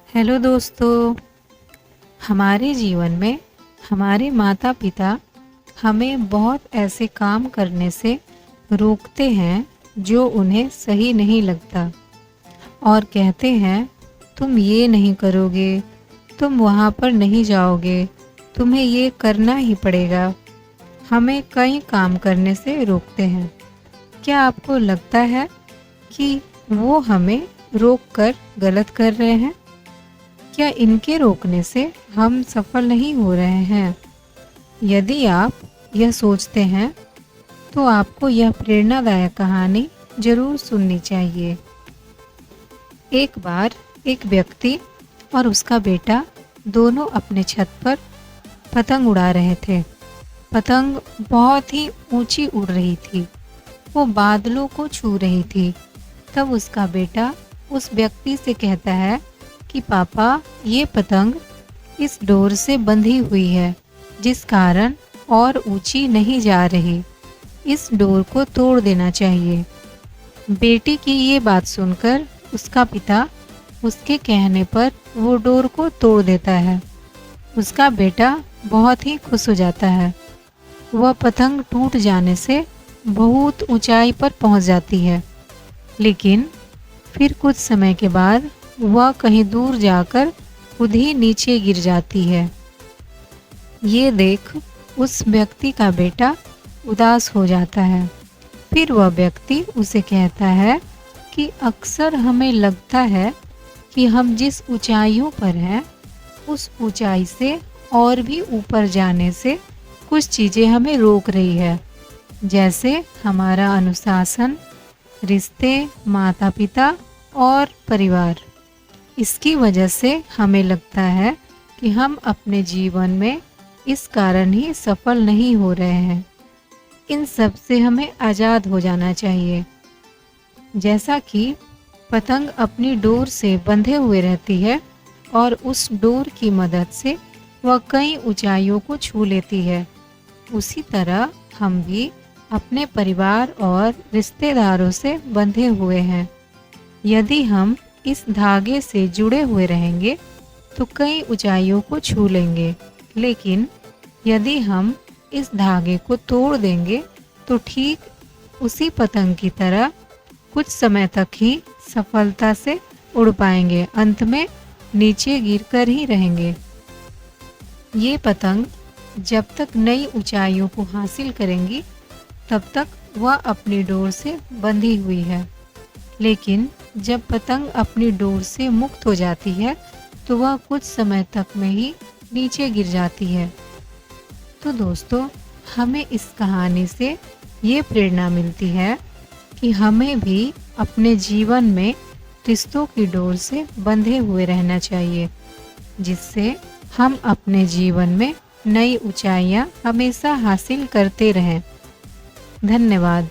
Hello दोस्तों, हमारे जीवन में हमारे माता पिता हमें बहुत ऐसे काम करने से रोकते हैं जो उन्हें सही नहीं लगता और कहते हैं तुम ये नहीं करोगे, तुम वहाँ पर नहीं जाओगे, तुम्हें ये करना ही पड़ेगा। हमें कई काम करने से रोकते हैं। क्या आपको लगता है कि वो हमें रोककर गलत कर रहे हैं? क्या इनके रोकने से हम सफल नहीं हो रहे हैं? यदि आप यह सोचते हैं तो आपको यह प्रेरणादायक कहानी जरूर सुननी चाहिए। एक बार एक व्यक्ति और उसका बेटा दोनों अपने छत पर पतंग उड़ा रहे थे। पतंग बहुत ही ऊंची उड़ रही थी, वो बादलों को छू रही थी। तब उसका बेटा उस व्यक्ति से कहता है कि पापा, ये पतंग इस डोर से बंधी हुई है, जिस कारण और ऊंची नहीं जा रही। इस डोर को तोड़ देना चाहिए। बेटी की ये बात सुनकर उसका पिता उसके कहने पर वो डोर को तोड़ देता है। उसका बेटा बहुत ही खुश हो जाता है। वह पतंग टूट जाने से बहुत ऊंचाई पर पहुंच जाती है, लेकिन फिर कुछ समय के बाद वह कहीं दूर जाकर खुद ही नीचे गिर जाती है। ये देख उस व्यक्ति का बेटा उदास हो जाता है। फिर वह व्यक्ति उसे कहता है कि अक्सर हमें लगता है कि हम जिस ऊंचाइयों पर हैं, उस ऊंचाई से और भी ऊपर जाने से कुछ चीज़ें हमें रोक रही है, जैसे हमारा अनुशासन, रिश्ते, माता पिता और परिवार। इसकी वजह से हमें लगता है कि हम अपने जीवन में इस कारण ही सफल नहीं हो रहे हैं। इन सब से हमें आज़ाद हो जाना चाहिए। जैसा कि पतंग अपनी डोर से बंधे हुए रहती है और उस डोर की मदद से वह कई ऊंचाइयों को छू लेती है, उसी तरह हम भी अपने परिवार और रिश्तेदारों से बंधे हुए हैं। यदि हम इस धागे से जुड़े हुए रहेंगे तो कई ऊंचाइयों को छू लेंगे, लेकिन यदि हम इस धागे को तोड़ देंगे तो ठीक उसी पतंग की तरह कुछ समय तक ही सफलता से उड़ पाएंगे, अंत में नीचे गिरकर ही रहेंगे। ये पतंग जब तक नई ऊंचाइयों को हासिल करेंगी तब तक वह अपनी डोर से बंधी हुई है, लेकिन जब पतंग अपनी डोर से मुक्त हो जाती है तो वह कुछ समय तक में ही नीचे गिर जाती है। तो दोस्तों, हमें इस कहानी से ये प्रेरणा मिलती है कि हमें भी अपने जीवन में रिश्तों की डोर से बंधे हुए रहना चाहिए, जिससे हम अपने जीवन में नई ऊंचाइयां हमेशा हासिल करते रहें। धन्यवाद।